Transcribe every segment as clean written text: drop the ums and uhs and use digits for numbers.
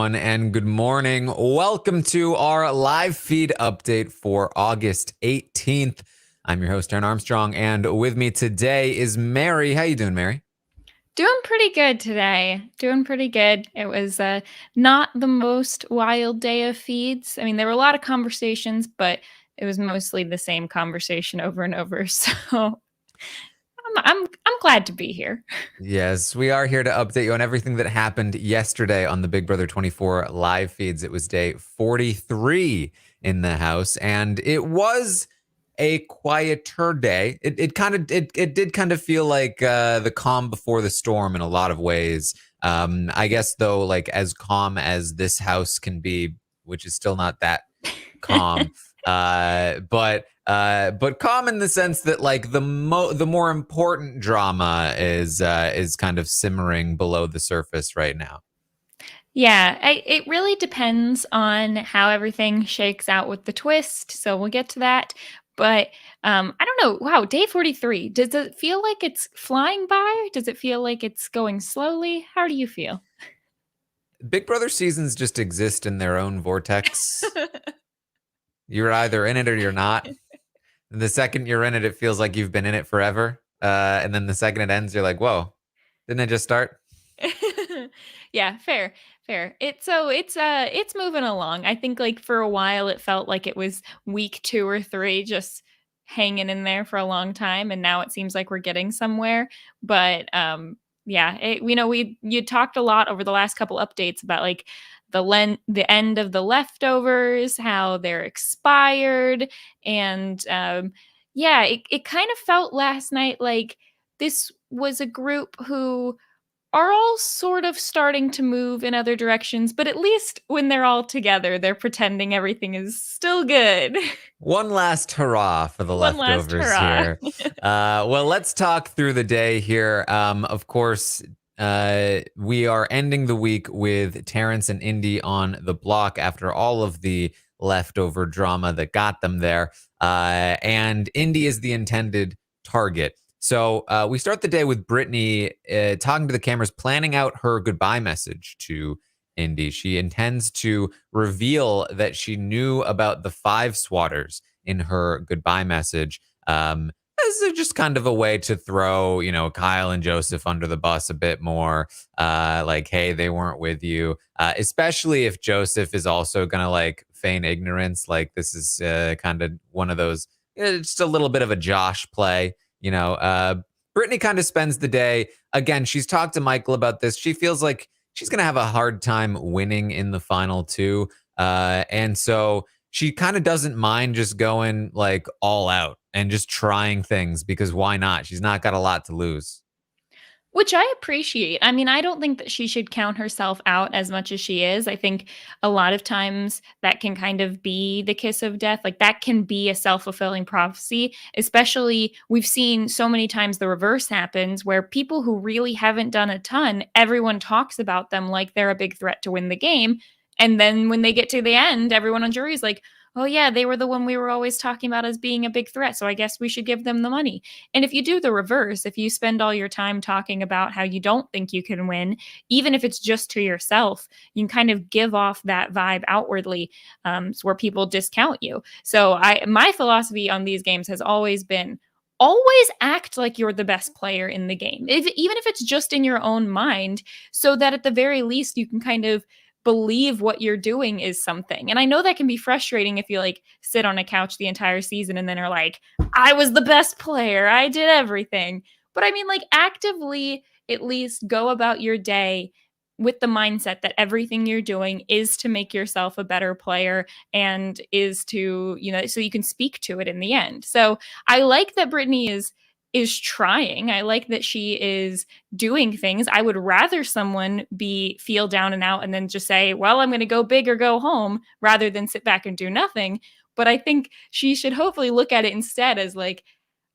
everyone, and good morning. Welcome to our live feed update for August 18th. I'm your host, Taran Armstrong, and with me today is Mary. How you doing, Mary? Doing pretty good today. Doing pretty good. It was not the most wild day of feeds. I mean, there were a lot of conversations, but it was mostly the same conversation over and over. So I'm glad to be here. Yes, we are here to update you on everything that happened yesterday on the Big Brother 24 live feeds. It was day 43 in the house, and it was a quieter day. It did kind of feel like the calm before the storm in a lot of ways. I guess though, like as calm as this house can be, which is still not that calm. But calm in the sense that like the more important drama is kind of simmering below the surface right now. Yeah, it really depends on how everything shakes out with the twist. So we'll get to that. But I don't know. Wow, day 43. Does it feel like it's flying by? Does it feel like it's going slowly? How do you feel? Big Brother seasons just exist in their own vortex. You're either in it or you're not. The second you're in it, it feels like you've been in it forever. And then the second it ends, you're like, whoa, didn't it just start? Yeah, fair. It's moving along. I think like for a while it felt like it was week 2 or 3 just hanging in there for a long time, and now it seems like we're getting somewhere. But yeah, we you talked a lot over the last couple updates about like the end of the leftovers, how they're expired, and yeah, it kind of felt last night like this was a group who are all sort of starting to move in other directions, but at least when they're all together, they're pretending everything is still good. One last hurrah for the One last leftovers hurrah. here. Well, let's talk through the day here. Of course, we are ending the week with Terrence and Indy on the block after all of the leftover drama that got them there. And Indy is the intended target. So we start the day with Brittany talking to the cameras, planning out her goodbye message to Indy. She intends to reveal that she knew about the 5 swatters in her goodbye message. As just kind of a way to throw, Kyle and Joseph under the bus a bit more. Like, hey, they weren't with you. Especially if Joseph is also gonna like feign ignorance. Like this is kind of one of those, just a little bit of a Josh play. Brittany kind of spends the day again. She's talked to Michael about this. She feels like she's going to have a hard time winning in the final 2. And so she kind of doesn't mind just going like all out and just trying things because why not? She's not got a lot to lose. Which I appreciate. I mean, I don't think that she should count herself out as much as she is. I think a lot of times that can kind of be the kiss of death. Like that can be a self-fulfilling prophecy, especially we've seen so many times the reverse happens where people who really haven't done a ton, everyone talks about them like they're a big threat to win the game. And then when they get to the end, everyone on jury is like, oh yeah, they were the one we were always talking about as being a big threat. So I guess we should give them the money. And if you do the reverse, if you spend all your time talking about how you don't think you can win, even if it's just to yourself, you can kind of give off that vibe outwardly, where people discount you. So my philosophy on these games has always been always act like you're the best player in the game, even if it's just in your own mind, so that at the very least you can kind of believe what you're doing is something. And I know that can be frustrating if you like sit on a couch the entire season and then are like, I was the best player, I did everything. But I mean, like, actively at least go about your day with the mindset that everything you're doing is to make yourself a better player and is to, so you can speak to it in the end. So I like that Brittany is trying. I like that she is doing things. I would rather someone feel down and out and then just say, well, I'm going to go big or go home, rather than sit back and do nothing. But I think she should hopefully look at it instead as like,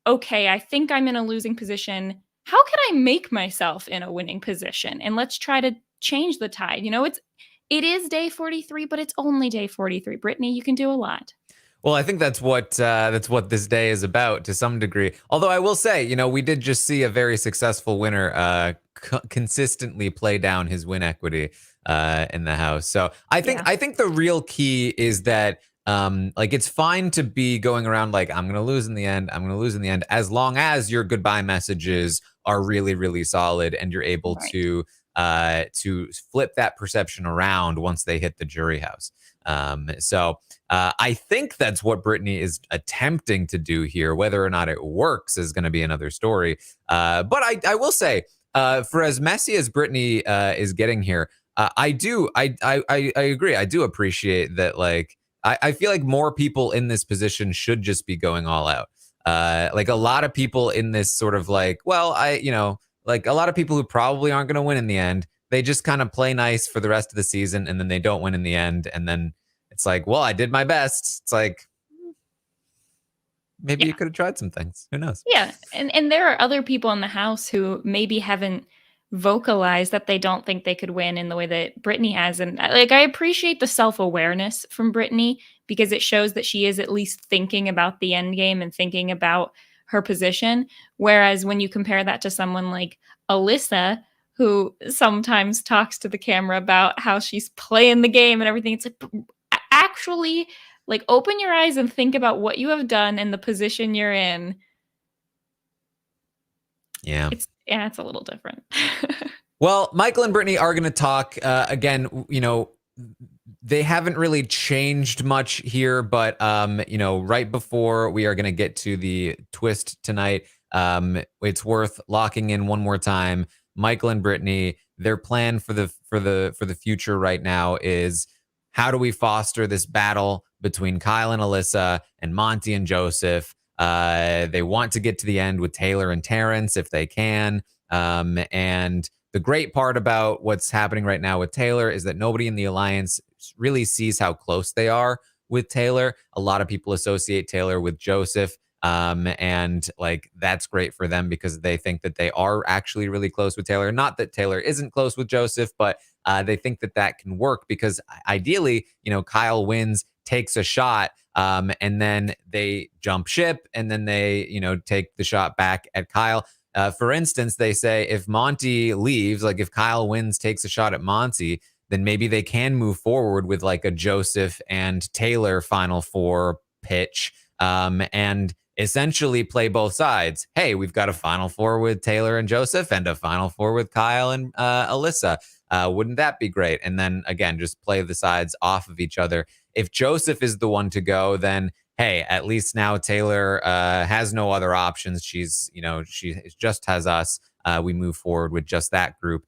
okay, I think I'm in a losing position. How can I make myself in a winning position? And let's try to change the tide. It is day 43, but it's only day 43. Brittany, you can do a lot. Well, I think that's what this day is about to some degree. Although I will say, we did just see a very successful winner consistently play down his win equity. in the house. So I think Yeah. I think the real key is that like it's fine to be going around like I'm gonna lose in the end, I'm gonna lose in the end, as long as your goodbye messages are really, really solid and you're able Right. to flip that perception around once they hit the jury house. So I think that's what Brittany is attempting to do here. Whether or not it works is going to be another story. But I will say, for as messy as Brittany is getting here, I agree. I do appreciate that. Like, I feel like more people in this position should just be going all out. Like a lot of people in this sort of like, well, like a lot of people who probably aren't going to win in the end, they just kind of play nice for the rest of the season and then they don't win in the end. And then it's like, well, I did my best. It's like, maybe you Yeah. could have tried some things. Who knows? Yeah, and there are other people in the house who maybe haven't vocalized that they don't think they could win in the way that Brittany has, and like I appreciate the self-awareness from Brittany because it shows that she is at least thinking about the end game and thinking about her position. Whereas when you compare that to someone like Alyssa, who sometimes talks to the camera about how she's playing the game and everything, it's like actually like open your eyes and think about what you have done and the position you're in. Yeah. It's a little different. Well, Michael and Brittany are going to talk again. They haven't really changed much here, but right before we are going to get to the twist tonight, it's worth locking in one more time. Michael and Brittany, their plan for the future right now is how do we foster this battle between Kyle and Alyssa and Monty and Joseph? They want to get to the end with Taylor and Terrance if they can. And the great part about what's happening right now with Taylor is that nobody in the alliance really sees how close they are with Taylor. A lot of people associate Taylor with Joseph. And like that's great for them because they think that they are actually really close with Taylor. Not that Taylor isn't close with Joseph, but they think that that can work because ideally, Kyle wins, takes a shot, and then they jump ship, and then they, take the shot back at Kyle. For instance, they say if Monty leaves, like if Kyle wins, takes a shot at Monty, then maybe they can move forward with like a Joseph and Taylor Final Four pitch, and essentially play both sides. Hey, we've got a Final Four with Taylor and Joseph and a Final Four with Kyle and Alyssa. Wouldn't that be great? And then again, just play the sides off of each other. If Joseph is the one to go, then hey, at least now Taylor has no other options. She just has us. We move forward with just that group.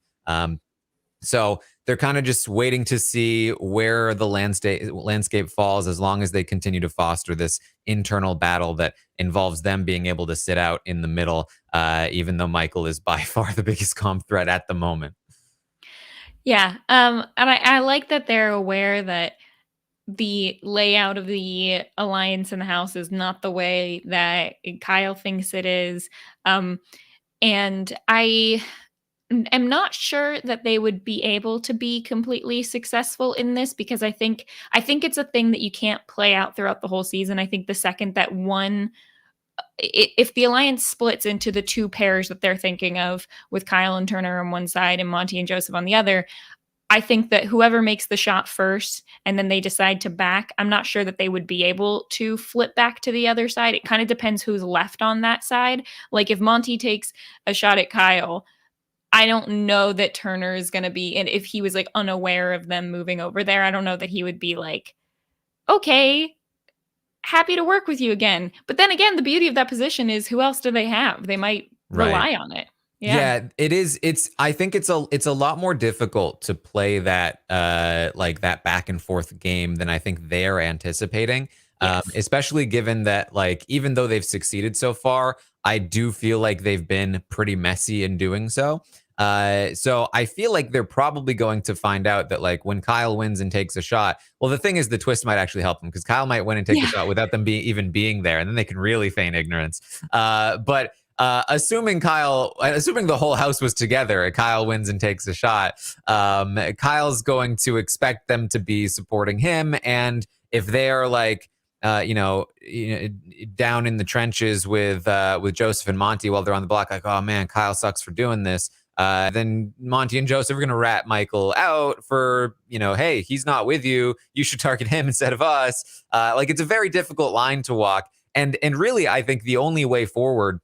So they're kind of just waiting to see where the landscape falls as long as they continue to foster this internal battle that involves them being able to sit out in the middle, even though Michael is by far the biggest comp threat at the moment. Yeah, and I like that they're aware that the layout of the alliance in the house is not the way that Kyle thinks it is. And I am not sure that they would be able to be completely successful in this because I think it's a thing that you can't play out throughout the whole season. I think the second that if the alliance splits into the two pairs that they're thinking of with Kyle and Turner on one side and Monty and Joseph on the other, I think that whoever makes the shot first and then they decide to back, I'm not sure that they would be able to flip back to the other side. It kind of depends who's left on that side. Like if Monty takes a shot at Kyle, I don't know that Turner is going to be, and if he was like unaware of them moving over there, I don't know that he would be like, okay, happy to work with you again. But then again, the beauty of that position is who else do they have? They might Right. rely on it. Yeah. Yeah, it is. I think it's a lot more difficult to play that like that back and forth game than I think they're anticipating. Yes. Especially given that like even though they've succeeded so far, I do feel like they've been pretty messy in doing so. So I feel like they're probably going to find out that like when Kyle wins and takes a shot, well, the thing is the twist might actually help them because Kyle might win and take the Yeah. shot without them even being there, and then they can really feign ignorance. But assuming the whole house was together, Kyle wins and takes a shot. Kyle's going to expect them to be supporting him, and if they're like, down in the trenches with Joseph and Monty while they're on the block, like, oh man, Kyle sucks for doing this. Then Monty and Joseph are going to rat Michael out for, hey, he's not with you. You should target him instead of us. Like, it's a very difficult line to walk. And really, I think the only way forward,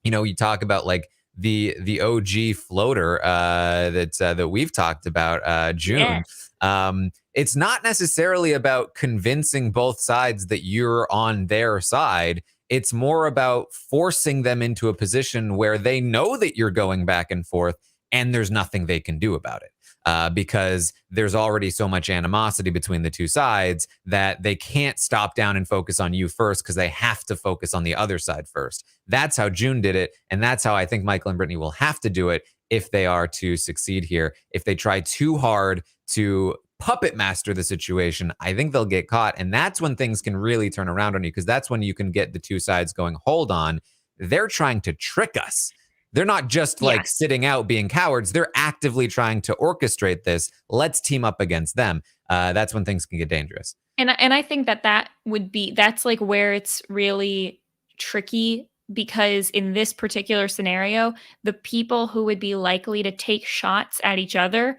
you talk about like the OG floater that we've talked about, June. Yes. It's not necessarily about convincing both sides that you're on their side. It's more about forcing them into a position where they know that you're going back and forth and there's nothing they can do about it. Because there's already so much animosity between the two sides that they can't stop down and focus on you first because they have to focus on the other side first. That's how June did it. And that's how I think Michael and Brittany will have to do it if they are to succeed here. If they try too hard to puppet master the situation, I think they'll get caught. And that's when things can really turn around on you, because that's when you can get the two sides going, hold on, they're trying to trick us. They're not just like Yes. sitting out being cowards. They're actively trying to orchestrate this. Let's team up against them. That's when things can get dangerous. And I think that's like where it's really tricky, because in this particular scenario, the people who would be likely to take shots at each other,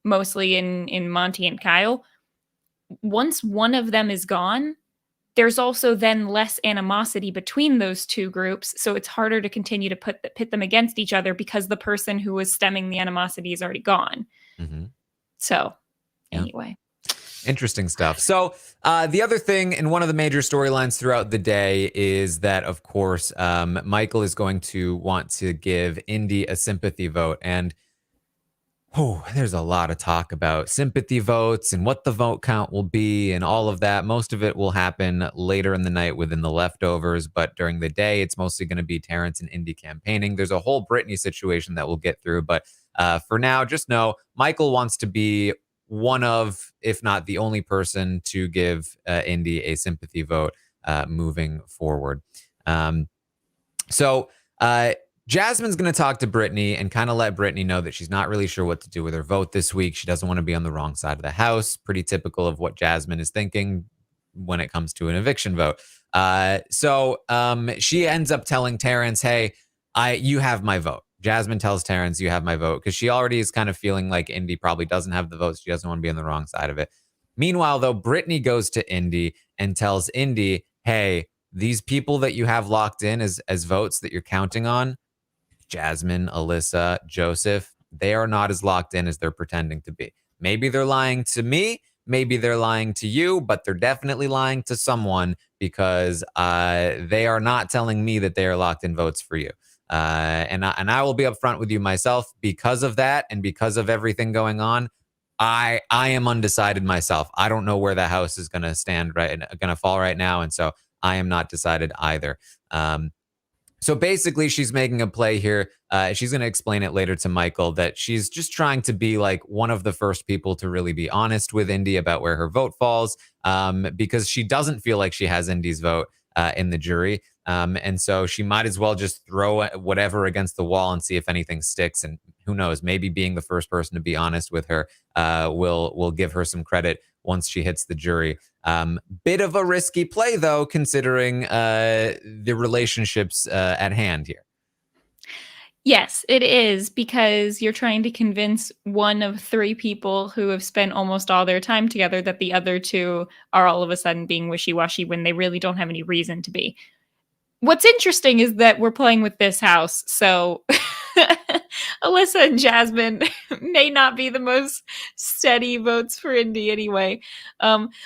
mostly in Monty and Kyle, once one of them is gone, there's also then less animosity between those two groups. So it's harder to continue to pit them against each other because the person who was stemming the animosity is already gone. Mm-hmm. So Yeah. anyway. Interesting stuff. So the other thing, and one of the major storylines throughout the day, is that, of course, Michael is going to want to give Indy a sympathy vote. And there's a lot of talk about sympathy votes and what the vote count will be and all of that. Most of it will happen later in the night within the leftovers, but during the day, it's mostly going to be Terrance and Indy campaigning. There's a whole Brittany situation that we'll get through, but for now, just know Michael wants to be one of, if not the only person to give Indy a sympathy vote moving forward. So Jasmine's going to talk to Brittany and kind of let Brittany know that she's not really sure what to do with her vote this week. She doesn't want to be on the wrong side of the house. Pretty typical of what Jasmine is thinking when it comes to an eviction vote. So she ends up telling Terrance, hey, you have my vote. Jasmine tells Terrance, you have my vote, because she already is kind of feeling like Indy probably doesn't have the votes. She doesn't want to be on the wrong side of it. Meanwhile, though, Brittany goes to Indy and tells Indy, hey, these people that you have locked in as votes that you're counting on, Jasmine, Alyssa, Joseph, they are not as locked in as they're pretending to be. Maybe they're lying to me. Maybe they're lying to you, but they're definitely lying to someone, because they are not telling me that they are locked in votes for you. And I will be upfront with you myself because of that, and because of everything going on. I am undecided myself. I don't know where the house is going to fall right now, and so I am not decided either. So basically, she's making a play here. She's going to explain it later to Michael that she's just trying to be like one of the first people to really be honest with Indy about where her vote falls, because she doesn't feel like she has Indy's vote in the jury. And so she might as well just throw whatever against the wall and see if anything sticks. And who knows, maybe being the first person to be honest with her will give her some credit once she hits the jury. Bit of a risky play, though, considering the relationships at hand here. Yes, it is, because you're trying to convince one of three people who have spent almost all their time together that the other two are all of a sudden being wishy-washy when they really don't have any reason to be. What's interesting is that we're playing with this house, so Alyssa and Jasmine may not be the most steady votes for Indy anyway.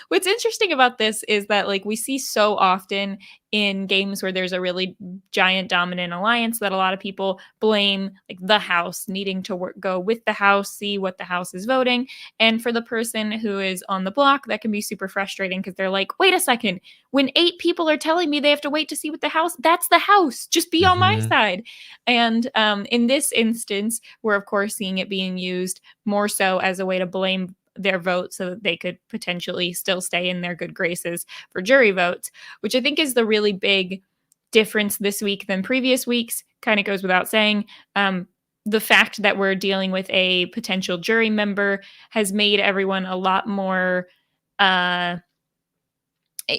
What's interesting about this is that, like, we see so often in games where there's a really giant dominant alliance that a lot of people blame like the house needing to go with the house, see what the house is voting. And for the person who is on the block, that can be super frustrating, because they're like, wait a second, when 8 people are telling me they have to wait to see what the house, that's the house. Just be on my side. And in this instance, we're of course seeing it being used more so as a way to blame their vote so that they could potentially still stay in their good graces for jury votes, which I think is the really big difference this week than previous weeks. Kind of goes without saying. The fact that we're dealing with a potential jury member has made everyone a lot more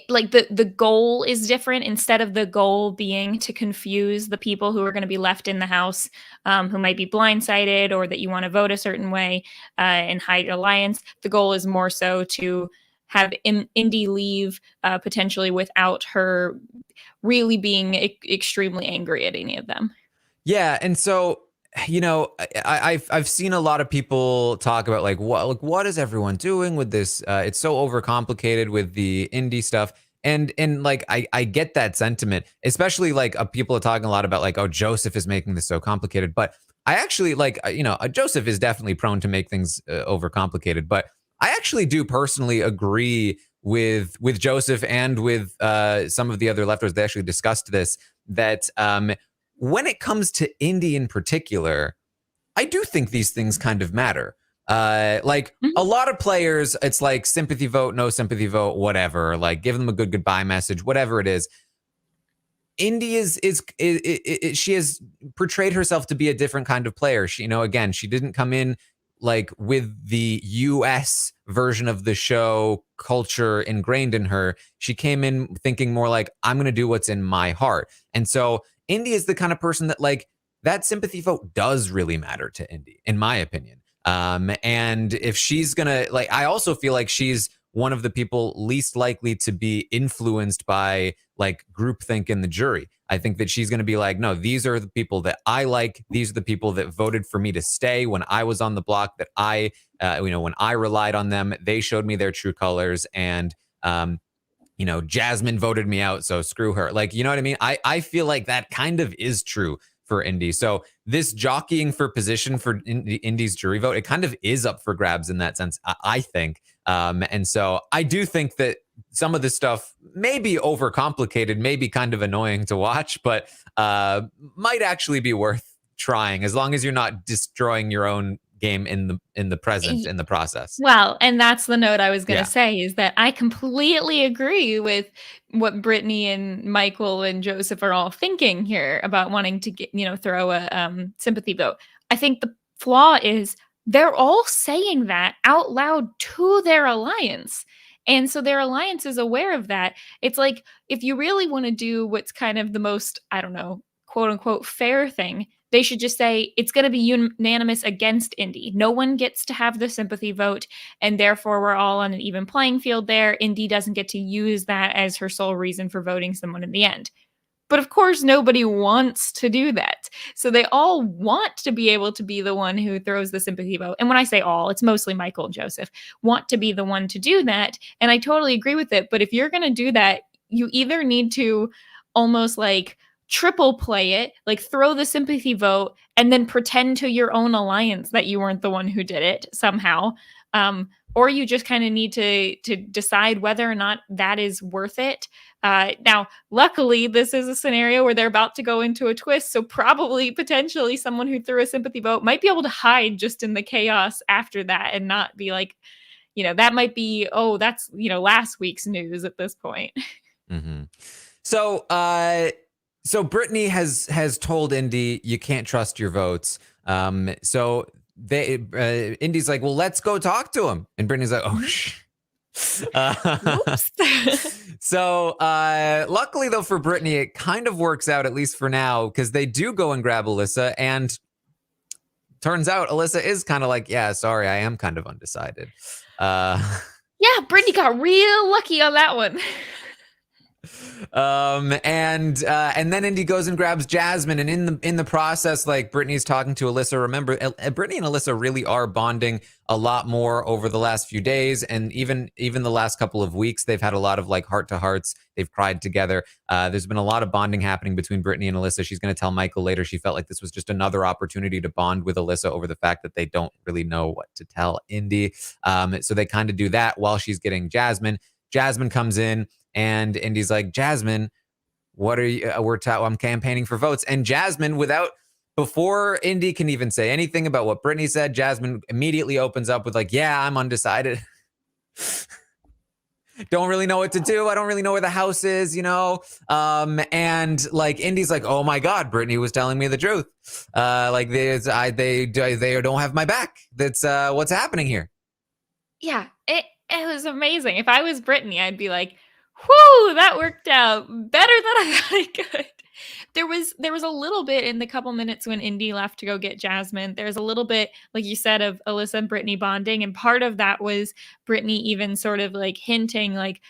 like the goal is different. Instead of the goal being to confuse the people who are going to be left in the house, who might be blindsided, or that you want to vote a certain way and hide alliance, the goal is more so to have Indy leave potentially without her really being extremely angry at any of them. Yeah, and so I've seen a lot of people talk about like what is everyone doing with this? It's so overcomplicated with the indie stuff, and like I get that sentiment, especially like people are talking a lot about like, oh, Joseph is making this so complicated, but I actually like Joseph is definitely prone to make things overcomplicated, but I actually do personally agree with Joseph and with some of the other lefters. They actually discussed this, that when it comes to Indy in particular, I do think these things kind of matter. Like Mhm. a lot of players, it's like sympathy vote, no sympathy vote, whatever. Like give them a good goodbye message, whatever it is. Indy she has portrayed herself to be a different kind of player. She, again, she didn't come in like with the US version of the show culture ingrained in her. She came in thinking more like, I'm going to do what's in my heart. And so Indy is the kind of person that like that sympathy vote does really matter to Indy, in my opinion. And if she's going to like, I also feel like she's one of the people least likely to be influenced by like groupthink in the jury. I think that she's going to be like, no, these are the people that I like. These are the people that voted for me to stay when I was on the block, that when I relied on them, they showed me their true colors. And, Jasmine voted me out, so screw her. Like, you know what I mean? I feel like that kind of is true for Indy. So this jockeying for position for Indy's jury vote, it kind of is up for grabs in that sense, I think. And so I do think that some of this stuff may be overcomplicated, may be kind of annoying to watch, but might actually be worth trying, as long as you're not destroying your own game in the present, in the process. Well, and that's the note I was gonna Yeah. say, is that I completely agree with what Brittany and Michael and Joseph are all thinking here about wanting to throw a sympathy vote. I think the flaw is they're all saying that out loud to their alliance. And so their alliance is aware of that. It's like, if you really want to do what's kind of the most, I don't know, quote unquote fair thing, they should just say it's going to be unanimous against Indy. No one gets to have the sympathy vote, and therefore we're all on an even playing field there. Indy doesn't get to use that as her sole reason for voting someone in the end. But of course, nobody wants to do that. So they all want to be able to be the one who throws the sympathy vote. And when I say all, it's mostly Michael and Joseph want to be the one to do that. And I totally agree with it. But if you're going to do that, you either need to almost like triple play it, like throw the sympathy vote and then pretend to your own alliance that you weren't the one who did it somehow. Or you just kind of need to decide whether or not that is worth it. Now, luckily, this is a scenario where they're about to go into a twist, so probably potentially someone who threw a sympathy vote might be able to hide just in the chaos after that and not be like, that might be, oh, that's last week's news at this point. Mm-hmm. So Brittany has told Indy you can't trust your votes. So Indy's like, well, let's go talk to him, and Brittany's like, oh shh. Oops. So luckily though for Brittany, it kind of works out, at least for now, because they do go and grab Alyssa, and turns out Alyssa is kind of like, yeah, sorry, I am kind of undecided. Yeah, Brittany got real lucky on that one. And then Indy goes and grabs Jasmine, and in the process, like, Brittany's talking to Alyssa. Remember, Brittany and Alyssa really are bonding a lot more over the last few days, and even the last couple of weeks, they've had a lot of like heart to hearts. They've cried together. There's been a lot of bonding happening between Brittany and Alyssa. She's going to tell Michael later she felt like this was just another opportunity to bond with Alyssa over the fact that they don't really know what to tell Indy. So they kind of do that while she's getting Jasmine. Jasmine comes in, and Indy's like, Jasmine, what are you? I'm campaigning for votes. And Jasmine, before Indy can even say anything about what Brittany said, Jasmine immediately opens up with like, yeah, I'm undecided. Don't really know what to do. I don't really know where the house is, and like Indy's like, oh my God, Brittany was telling me the truth. Like they don't have my back. That's what's happening here. Yeah, it was amazing. If I was Brittany, I'd be like, Whew, that worked out better than I thought it could. There was a little bit in the couple minutes when Indy left to go get Jasmine. There's a little bit, like you said, of Alyssa and Brittany bonding, and part of that was Brittany even sort of like hinting, like,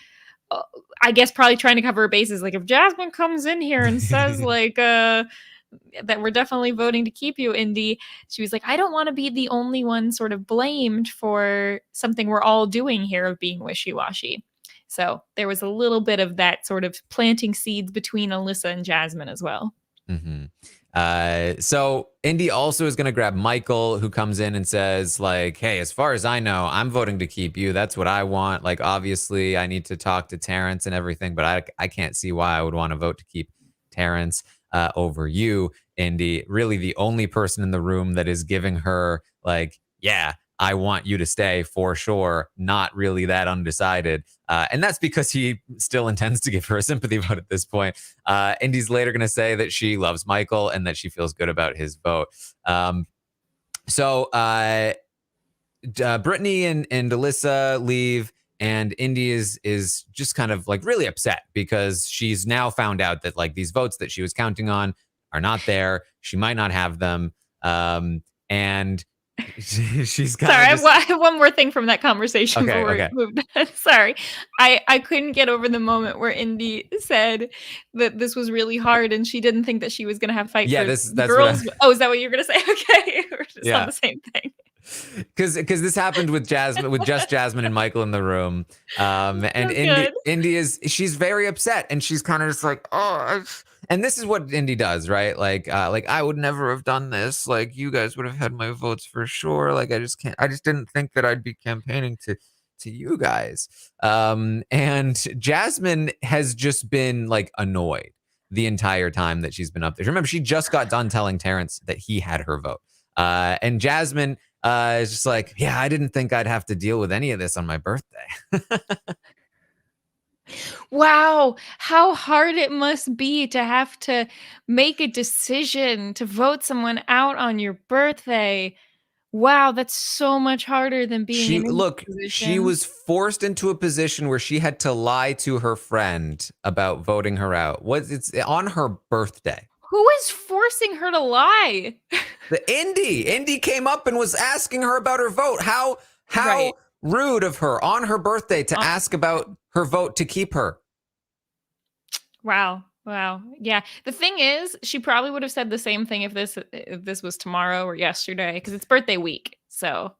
uh, I guess probably trying to cover her bases. Like, if Jasmine comes in here and says like that we're definitely voting to keep you, Indy, she was like, I don't want to be the only one sort of blamed for something we're all doing here of being wishy-washy. So there was a little bit of that sort of planting seeds between Alyssa and Jasmine as well. Mm-hmm. So Indy also is going to grab Michael, who comes in and says, like, hey, as far as I know, I'm voting to keep you. That's what I want. Like, obviously, I need to talk to Terrence and everything, but I can't see why I would want to vote to keep Terrence over you, Indy. Really, the only person in the room that is giving her, like, yeah, I want you to stay for sure. Not really that undecided. And that's because he still intends to give her a sympathy vote at this point. Indy's later going to say that she loves Michael and that she feels good about his vote. So Brittany and Alyssa leave, and Indy is just kind of like really upset because she's now found out that like these votes that she was counting on are not there. She might not have them. And she's kind Sorry, of just... I have one more thing from that conversation Okay, before we okay. moved on. Sorry. I couldn't get over the moment where Indy said that this was really hard and she didn't think that she was going to have to fight Yeah, for that's the what I... girls. Oh, is that what you're going to say? Okay. We're just on Yeah. the same thing. Because this happened with Jasmine, with just Jasmine and Michael in the room, and So good. Indy she's very upset, and she's kind of just like, oh, and this is what Indy does, right? Like I would never have done this. Like, you guys would have had my votes for sure. Like, I just didn't think that I'd be campaigning to you guys. And Jasmine has just been like annoyed the entire time that she's been up there. Remember, she just got done telling Terrence that he had her vote. And Jasmine is just like, yeah, I didn't think I'd have to deal with any of this on my birthday. Wow, how hard it must be to have to make a decision to vote someone out on your birthday. Wow, that's so much harder than being in Indy's She position. was forced into a position where she had to lie to her friend about voting her out. It's on her birthday. Who is forcing her to lie? The Indy came up and was asking her about her vote. How Right. rude of her on her birthday to ask about her vote to keep her. Wow. Wow. Yeah. The thing is, she probably would have said the same thing if this was tomorrow or yesterday because it's birthday week. So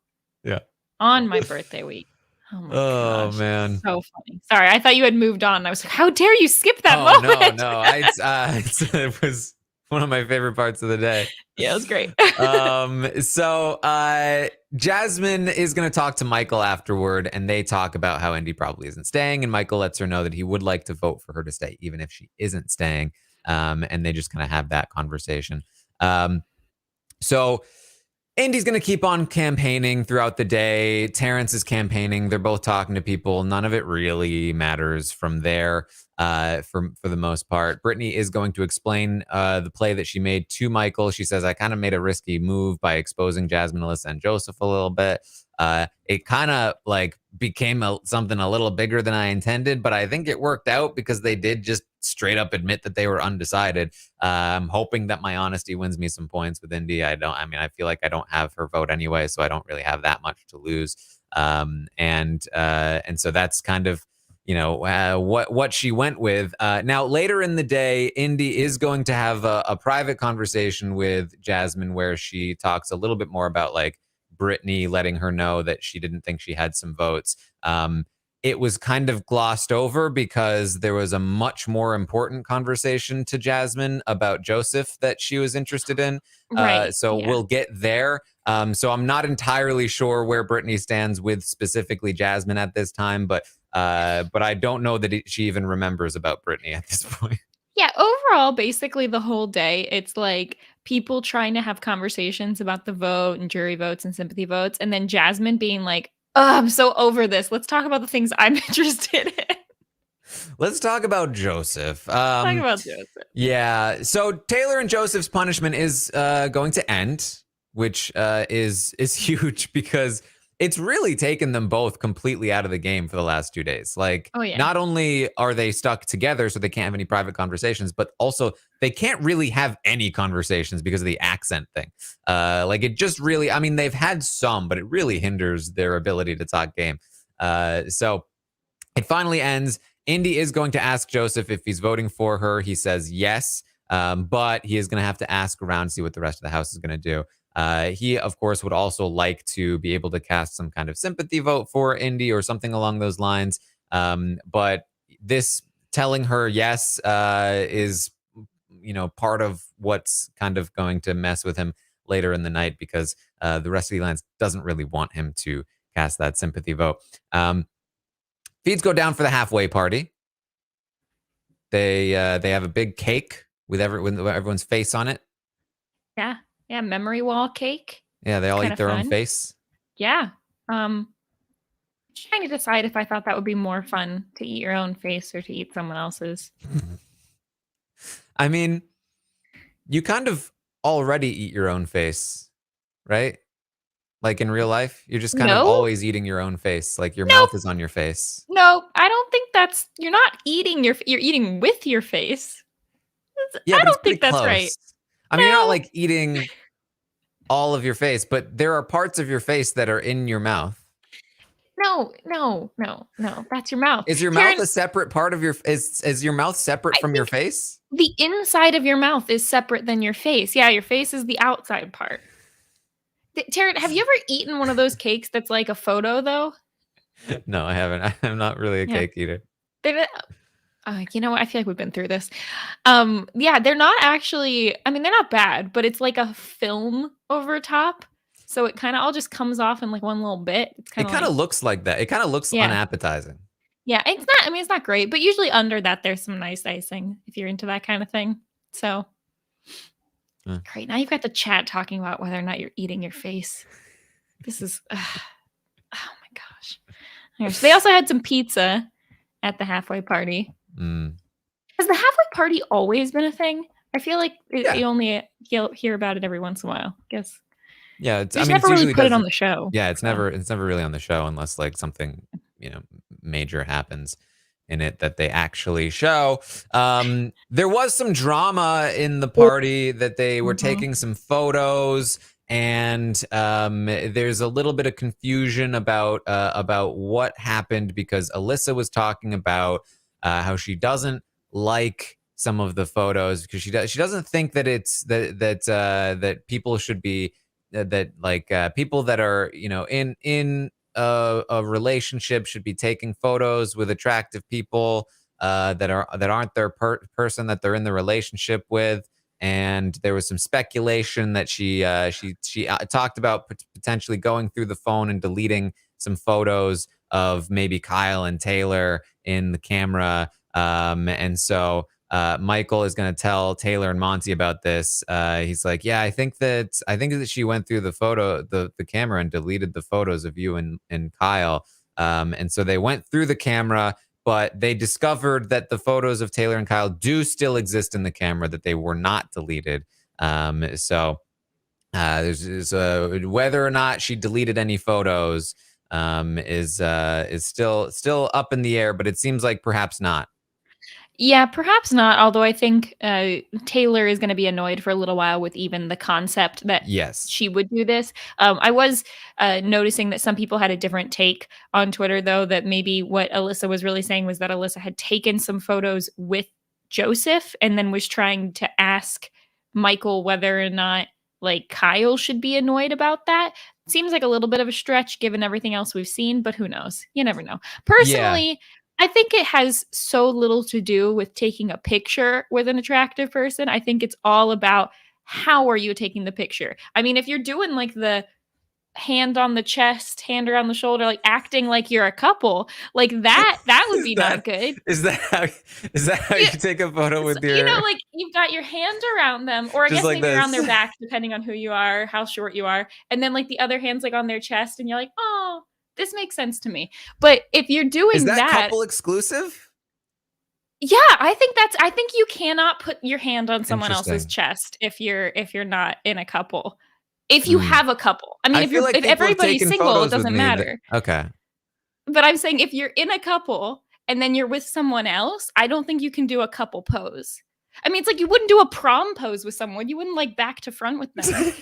Yeah. on my birthday week. Oh my Oh gosh. man. So funny. Sorry, I thought you had moved on. I was like, how dare you skip that Oh no, moment? no. It was one of my favorite parts of the day. Yeah, it was great. So Jasmine is going to talk to Michael afterward, and they talk about how Indy probably isn't staying, and Michael lets her know that he would like to vote for her to stay even if she isn't staying. And they just kind of have that conversation. So Indy's going to keep on campaigning throughout the day. Terrence is campaigning. They're both talking to people. None of it really matters from there for the most part. Brittany is going to explain the play that she made to Michael. She says, I kind of made a risky move by exposing Jasmine, Alyssa, and Joseph a little bit. It kind of like became something a little bigger than I intended, but I think it worked out because they did just straight up admit that they were undecided. I'm hoping that my honesty wins me some points with Indy. I feel like I don't have her vote anyway, so I don't really have that much to lose. And so that's kind of, what she went with. Now, later in the day, Indy is going to have a private conversation with Jasmine where she talks a little bit more about like Brittany letting her know that she didn't think she had some votes. It was kind of glossed over because there was a much more important conversation to Jasmine about Joseph that she was interested in. Right. So Yeah. we'll get there. So I'm not entirely sure where Brittany stands with specifically Jasmine at this time, but I don't know that she even remembers about Brittany at this point. Yeah, overall, basically the whole day, it's like people trying to have conversations about the vote and jury votes and sympathy votes, and then Jasmine being like, oh, I'm so over this. Let's talk about the things I'm interested in. Let's talk about Joseph. Talk about Joseph. Yeah. So Taylor and Joseph's punishment is going to end, which is huge because it's really taken them both completely out of the game for the last 2 days. Like, Oh, yeah. not only are they stuck together, so they can't have any private conversations, but also they can't really have any conversations because of the accent thing. Like, it just really, I mean, they've had some, but it really hinders their ability to talk game. So it finally ends. Indy is going to ask Joseph if he's voting for her. He says yes, but he is going to have to ask around, see what the rest of the house is going to do. He, of course, would also like to be able to cast some kind of sympathy vote for Indy or something along those lines. But this telling her yes is, part of what's kind of going to mess with him later in the night because the rest of the alliance doesn't really want him to cast that sympathy vote. Feeds go down for the halfway party. They have a big cake with everyone's face on it. Yeah. Yeah, memory wall cake. Yeah, they all eat Kinda their own fun. face. Yeah. Trying to decide if I thought that would be more fun to eat your own face or to eat someone else's. I mean, you kind of already eat your own face, right? Like in real life, you're just kind of No? always eating your own face. Like your Nope. mouth is on your face. No, I don't think that's you're not eating you're eating with your face. Yeah, I but it's don't pretty think that's right. close. I mean, you're not No. like eating all of your face, but there are parts of your face that are in your mouth. No, no, no, no, that's your mouth. Is your mouth Taryn, a separate part of your is your mouth separate I from your think face? the inside of your mouth is separate than your face. Yeah, your face is the outside part. Taryn, have you ever eaten one of those cakes that's like a photo though? No, I haven't. I'm not really a Yeah. cake eater. They're you know what? I feel like we've been through this. Yeah, they're not actually I mean, they're not bad, but it's like a film over top. So it kinda all just comes off in like one little bit. It's It kinda kind of like looks like that. It kind of looks yeah. unappetizing. Yeah, it's not I mean, it's not great, but usually under that, there's some nice icing if you're into that kind of thing. So, Uh, great. Now you've got the chat talking about whether or not you're eating your face. This is oh my gosh. Anyways, they also had some pizza at the halfway party. mm, Has the halfway party always been a thing? I feel like yeah, you only hear about it every once in a while. Guess yeah. they I just mean, never it's really usually put it does. on the show. Yeah, So it's never really on the show unless like something major happens in it that they actually show. There was some drama in the party that they were mhm. taking some photos, and there's a little bit of confusion about what happened because Alyssa was talking about how she doesn't like some of the photos because she doesn't think that it's that people should be that like people that are in a relationship should be taking photos with attractive people that aren't their person that they're in the relationship with. And there was some speculation that she talked about potentially going through the phone and deleting some photos of maybe Kyle and Taylor in the camera. And so Michael is going to tell Taylor and Monty about this. He's like, "Yeah, I think that she went through the camera and deleted the photos of you and Kyle." And so they went through the camera, but they discovered that the photos of Taylor and Kyle do still exist in the camera; that they were not deleted. So there's whether or not she deleted any photos is still up in the air, but it seems like perhaps not. Yeah, perhaps not, although I think, Taylor is gonna be annoyed for a little while with even the concept that Yes. she would do this. I was, noticing that some people had a different take on Twitter, though, that maybe what Alyssa was really saying was that Alyssa had taken some photos with Joseph and then was trying to ask Michael whether or not, like, Kyle should be annoyed about that. Seems like a little bit of a stretch given everything else we've seen, but who knows? You never know. Yeah. Personally, I think it has so little to do with taking a picture with an attractive person. I think it's all about how are you taking the picture. I mean, if you're doing like the hand on the chest, hand around the shoulder, like acting like you're a couple, like that would Is be not that good. is that how is that how you You, take a photo with you know, your like you've got your hand around them, or I just guess like maybe around this? their back, depending on who you are, how short you are, and then like the other hand's like on their chest, and you're like, oh, this makes sense to me. But if you're Is doing that that, couple exclusive? yeah, I think you cannot put your hand on someone else's Interesting. chest if you're not in a couple. If you have a couple. I mean, I feel like if people have everybody's taken single, it photos with doesn't me. matter. Okay. But I'm saying if you're in a couple and then you're with someone else, I don't think you can do a couple pose. I mean, it's like you wouldn't do a prom pose with someone. You wouldn't like back to front with them.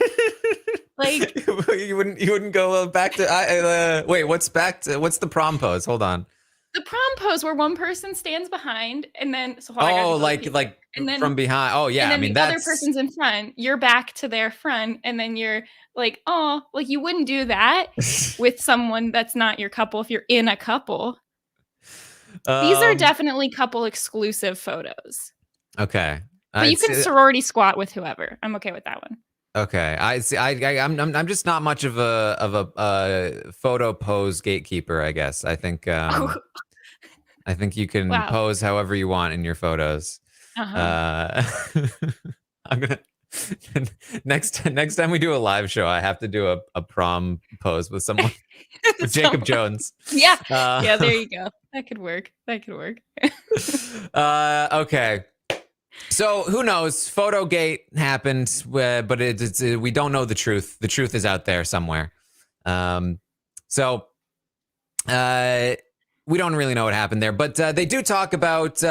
Like you wouldn't go back to wait, what's the prom pose? Hold on. the prom pose where one person stands behind and then I gotta Oh, take a picture. like And then from behind. Oh and yeah, I then mean the other that's person's in front, you're back to their front, and then you're like, oh, like you wouldn't do that with someone that's not your couple if you're in a couple. These are um definitely couple exclusive photos. okay. But you It's can sorority squat with whoever. I'm okay with that one. okay. I see. I'm just not much of a photo pose gatekeeper. I guess. Oh, I think you can wow. pose however you want in your photos. Uh-huh. Uh, I'm gonna next time we do a live show, I have to do a prom pose with someone with So, Jacob Jones. yeah. Uh, Yeah, there you go. That could work. That could work. okay. So who knows? Photogate happened, but we don't know the truth. The truth is out there somewhere. Um, so we don't really know what happened there, but they do talk about.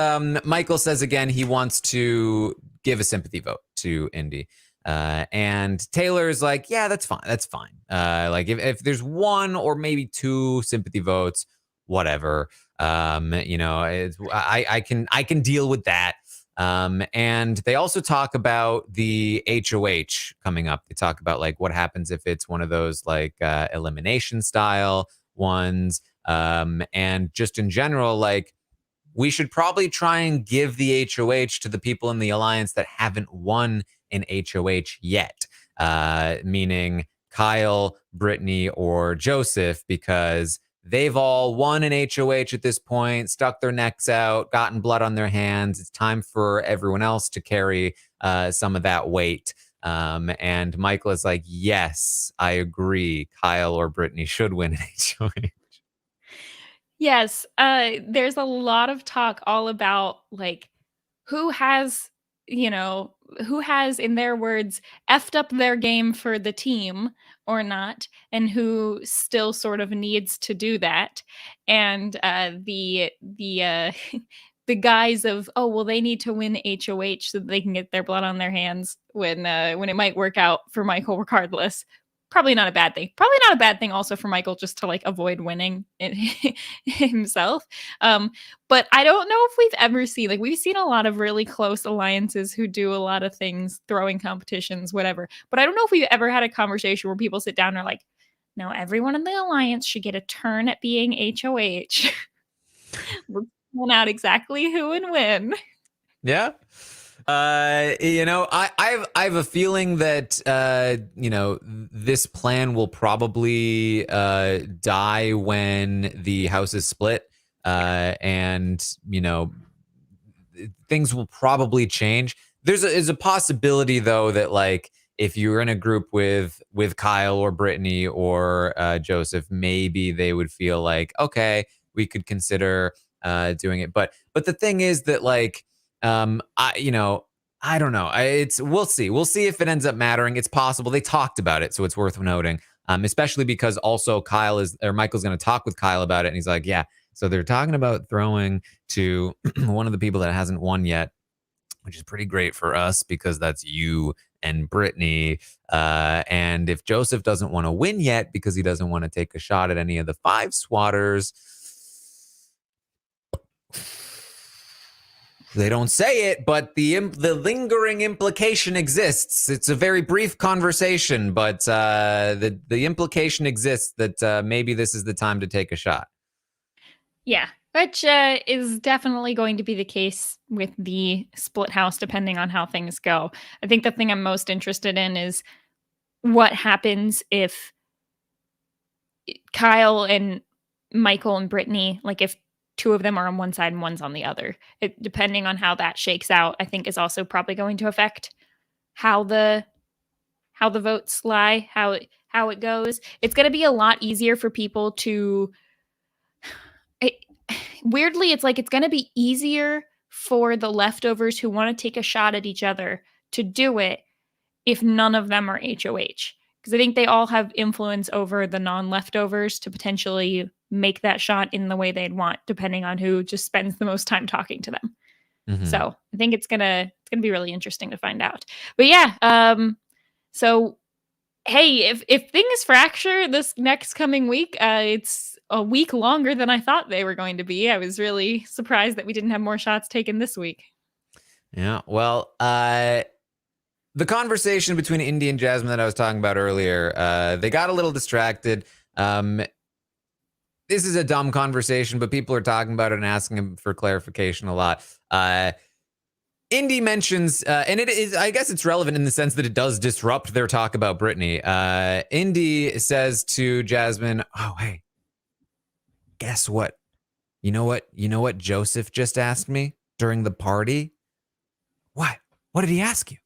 Michael says again he wants to give a sympathy vote to Indy, and Taylor's like, yeah, that's fine. That's fine. Like if there's one or maybe two sympathy votes, whatever. I can deal with that. And they also talk about the HOH coming up. They talk about like what happens if it's one of those like elimination style ones. And just in general, like we should probably try and give the HOH to the people in the alliance that haven't won an HOH yet, meaning Kyle, Brittany, or Joseph, because they've all won an HOH at this point, stuck their necks out, gotten blood on their hands. It's time for everyone else to carry some of that weight. And Michael is like, yes, I agree. Kyle or Brittany should win an HOH. Yes, there's a lot of talk all about like who has, who has, in their words, effed up their game for the team or not, and who still sort of needs to do that. And the guise of, oh well, they need to win HOH so that they can get their blood on their hands when it might work out for Michael regardless. Probably not a bad thing. Probably not a bad thing also for Michael just to like avoid winning himself. But I don't know if we've ever seen, like, we've seen a lot of really close alliances who do a lot of things, throwing competitions, whatever. But I don't know if we've ever had a conversation where people sit down and are like, no, everyone in the alliance should get a turn at being HOH. We're pulling out exactly who and when. Yeah. I have a feeling that this plan will probably die when the house is split. And things will probably change. There's a possibility though that like if you're in a group with Kyle or Brittany or Joseph, maybe they would feel like, okay, we could consider doing it. But the thing is that like I don't know. We'll see. We'll see if it ends up mattering. It's possible. They talked about it, so it's worth noting. Especially because also Michael's going to talk with Kyle about it, and he's like, yeah. So they're talking about throwing to one of the people that hasn't won yet, which is pretty great for us because that's you and Brittany. And if Joseph doesn't want to win yet because he doesn't want to take a shot at any of the five swatters, they don't say it, but the lingering implication exists. It's a very brief conversation, but the implication exists that maybe this is the time to take a shot. Yeah, which is definitely going to be the case with the split house, depending on how things go. I think the thing I'm most interested in is what happens if Kyle and Michael and Brittany, like if two of them are on one side and one's on the other. Depending on how that shakes out, I think is also probably going to affect how the votes lie, how it goes. It's going to be a lot easier for people to. Weirdly, it's like it's going to be easier for the leftovers who want to take a shot at each other to do it if none of them are HOH. Because I think they all have influence over the non-leftovers to potentially make that shot in the way they'd want, depending on who just spends the most time talking to them. Mm-hmm. So I think it's gonna be really interesting to find out. But yeah, so hey, if things fracture this next coming week, it's a week longer than I thought they were going to be. I was really surprised that we didn't have more shots taken this week. Yeah. Well, the conversation between Indy and Jasmine that I was talking about earlier, they got a little distracted. This is a dumb conversation, but people are talking about it and asking him for clarification a lot. Indy mentions, and it is, I guess it's relevant in the sense that it does disrupt their talk about Brittany. Indy says to Jasmine, "Oh, hey, guess what? You know what? You know what Joseph just asked me during the party? What? What did he ask you?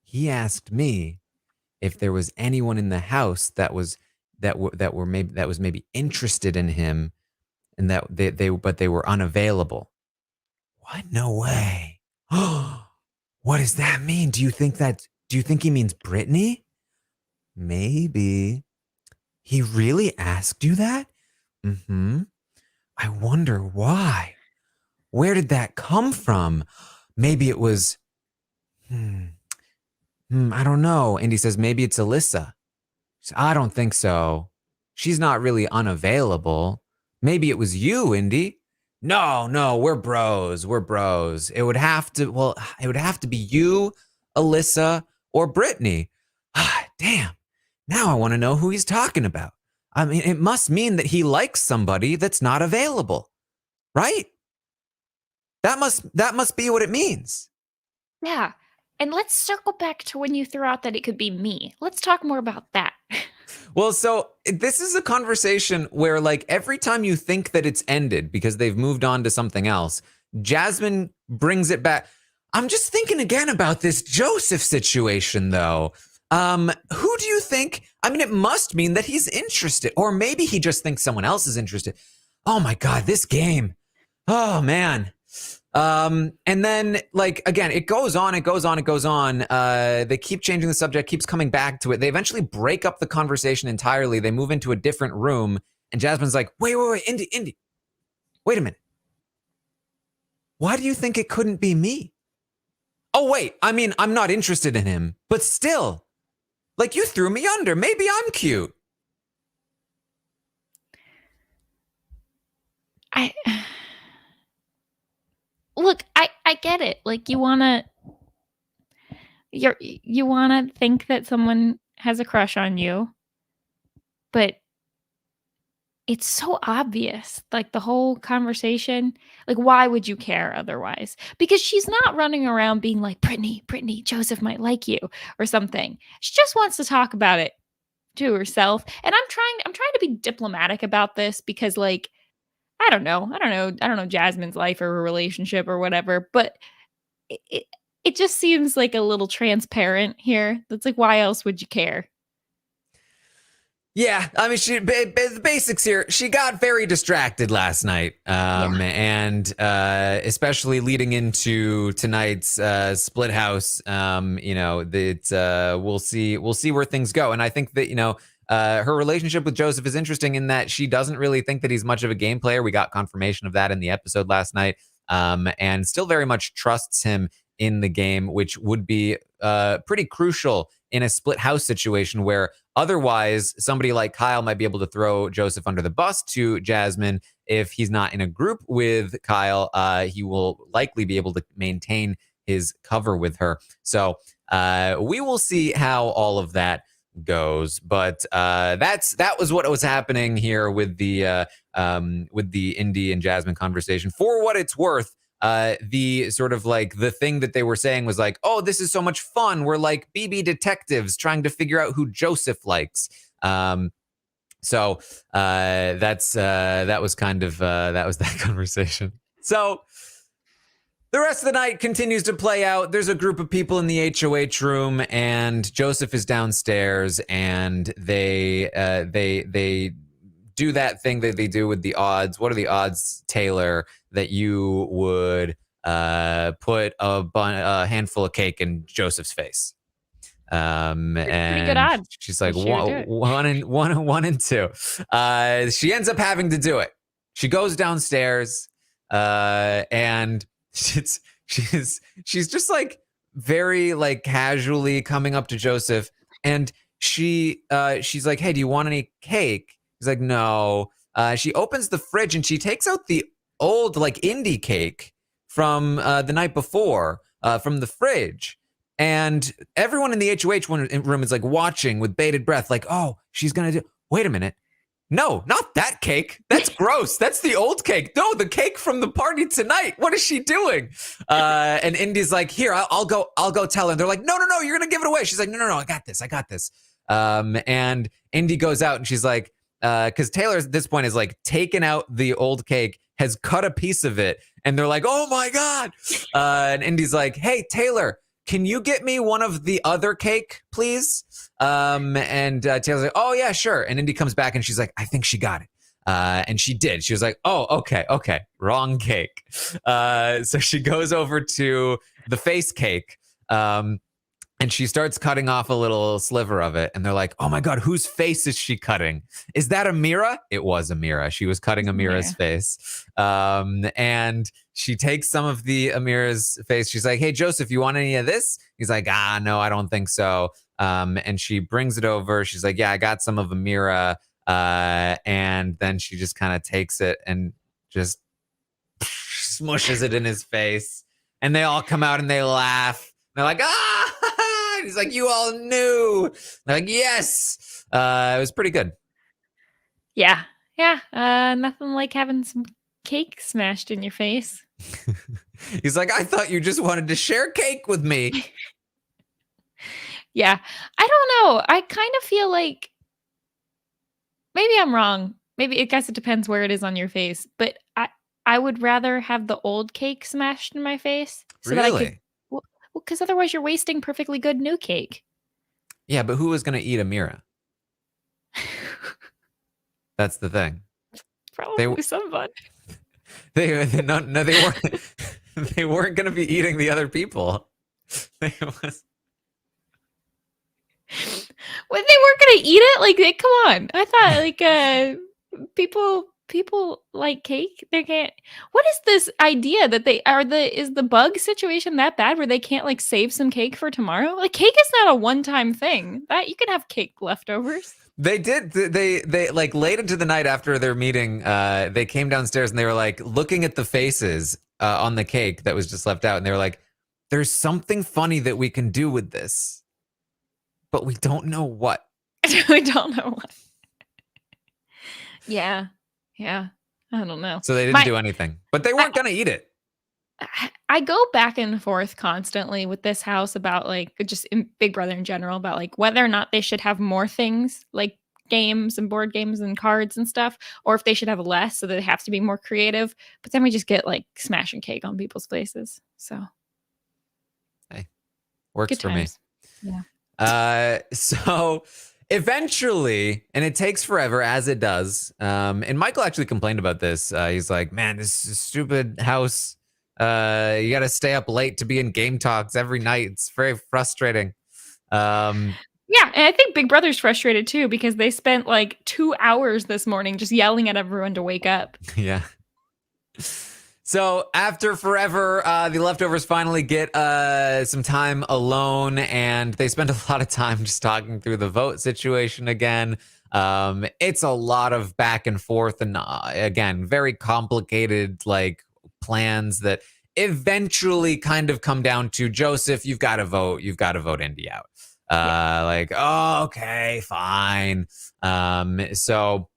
He asked me if there was anyone in the house that was maybe interested in him, and that they were unavailable." What? No way. What does that mean? Do you think he means Brittany? Maybe. He really asked you that? Mm-hmm. I wonder why. Where did that come from? Maybe it was I don't know. Indy says maybe it's Alyssa. I don't think so. She's not really unavailable. Maybe it was you, Indy. No, we're bros. We're bros. It would have to be you, Alyssa, or Brittany. Damn. Now I want to know who he's talking about. I mean, it must mean that he likes somebody that's not available, right? That must be what it means. Yeah. And let's circle back to when you threw out that it could be me. Let's talk more about that. Well, so this is a conversation where, like, every time you think that it's ended because they've moved on to something else, Jasmine brings it back. I'm just thinking again about this Joseph situation, though. Who do you think? I mean, it must mean that he's interested, or maybe he just thinks someone else is interested. Oh my God, this game. Oh man. And then, like, again, it goes on. They keep changing the subject, keeps coming back to it. They eventually break up the conversation entirely. They move into a different room, and Jasmine's like, wait, Indy, wait a minute. Why do you think it couldn't be me? Oh, wait, I mean, I'm not interested in him, but still, like, you threw me under. Maybe I'm cute. Look, I get it. Like, you wanna think that someone has a crush on you, but it's so obvious. Like, the whole conversation, like, why would you care otherwise? Because she's not running around being like, Brittany, Joseph might like you or something. She just wants to talk about it to herself. And I'm trying to be diplomatic about this because, like, I don't know Jasmine's life or her relationship or whatever, but it just seems like a little transparent here. That's like, why else would you care? Yeah, I mean, the basics here. She got very distracted last night, and especially leading into tonight's split house. We'll see where things go, and I think that her relationship with Joseph is interesting in that she doesn't really think that he's much of a game player. We got confirmation of that in the episode last night, and still very much trusts him in the game, which would be pretty crucial in a split house situation where otherwise somebody like Kyle might be able to throw Joseph under the bus to Jasmine. If he's not in a group with Kyle, he will likely be able to maintain his cover with her. So we will see how all of that goes. But that was what was happening here with the Indy and Jasmine conversation. For what it's worth, the sort of like the thing that they were saying was like, oh, this is so much fun. We're like BB detectives trying to figure out who Joseph likes. So that was kind of that was that conversation. So the rest of the night continues to play out. There's a group of people in the HOH room, and Joseph is downstairs, and they do that thing that they do with the odds. What are the odds, Taylor, that you would put a handful of cake in Joseph's face? Pretty good And odds she's that like she would do it. one and two. She ends up having to do it. She goes downstairs, and she's just like very like casually coming up to Joseph, and she's like, "Hey, do you want any cake?" He's like, "No." She opens the fridge and she takes out the old like indie cake from the night before from the fridge. And everyone in the HOH room is like watching with bated breath, like, oh, she's going to do, wait a minute. No, not that cake. That's gross. That's the old cake. No, the cake from the party tonight. What is she doing? And Indy's like, here, I'll go tell her. And they're like, no, you're going to give it away. She's like, no, I got this. And Indy goes out and she's like, because Taylor at this point is like taken out the old cake, has cut a piece of it. And they're like, oh my God. And Indy's like, hey, Taylor, can you get me one of the other cake, please? And Taylor's like, oh, yeah, sure. And Indy comes back and she's like, I think she got it. And she did. She was like, oh, okay. Wrong cake. So she goes over to the face cake. And she starts cutting off a little sliver of it. And they're like, oh my God, whose face is she cutting? Is that Amira? It was Amira. She was cutting Amira's face. And she takes some of the Amira's face. She's like, hey, Joseph, you want any of this? He's like, no, I don't think so. And she brings it over. She's like, yeah, I got some of Amira. And then she just kind of takes it and just smushes it in his face. And they all come out and they laugh. They're like, ah! He's like, you all knew. They're like, yes. It was pretty good. Yeah. Nothing like having some cake smashed in your face. He's like, I thought you just wanted to share cake with me. Yeah. I don't know. I kind of feel like maybe I'm wrong. Maybe I guess it depends where it is on your face. But I would rather have the old cake smashed in my face. So really? That I could, well, because otherwise you're wasting perfectly good new cake. Yeah, but who was going to eat Amira? That's the thing. Probably somebody. They weren't. They weren't going to be eating the other people. Well, they weren't going to eat it. Like, come on. I thought like people like cake. They can't. What is this idea that is the bug situation that bad where they can't like save some cake for tomorrow? Like, cake is not a one-time thing. That you can have cake leftovers. They did. They like late into the night after their meeting, they came downstairs and they were like looking at the faces on the cake that was just left out, and they were like, "There's something funny that we can do with this, but we don't know what." We don't know what. Yeah. I don't know. So they didn't do anything, but they weren't gonna eat it. I go back and forth constantly with this house about like just in Big Brother in general about like whether or not they should have more things like games and board games and cards and stuff, or if they should have less so that they have to be more creative. But then we just get like smashing cake on people's faces. So hey, works for me. Yeah. So eventually, and it takes forever as it does. And Michael actually complained about this. He's like, man, this is a stupid house. You got to stay up late to be in game talks every night. It's very frustrating. Yeah, and I think Big Brother's frustrated too because they spent like 2 hours this morning just yelling at everyone to wake up. Yeah. So after forever, the leftovers finally get some time alone, and they spend a lot of time just talking through the vote situation again. It's a lot of back and forth, and again, very complicated like plans that eventually kind of come down to Joseph, you've got to vote Indy out. Like, oh, okay, fine. So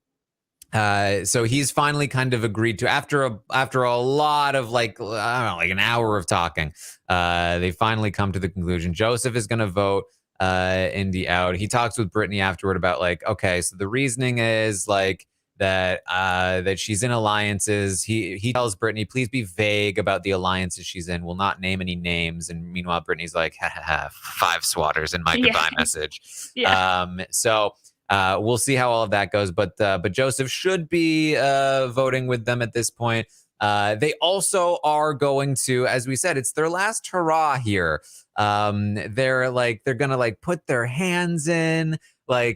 he's finally kind of agreed to after a lot of like, I don't know, like an hour of talking, they finally come to the conclusion Joseph is going to vote Indy out. He talks with Brittany afterward about like, okay, so the reasoning is like that she's in alliances. He tells Brittany, please be vague about the alliances she's in. We'll not name any names. And meanwhile, Brittany's like, ha ha ha, 5 swatters in my goodbye message. Yeah. So we'll see how all of that goes. But Joseph should be voting with them at this point. They also are going to, as we said, it's their last hurrah here. They're gonna like put their hands in, they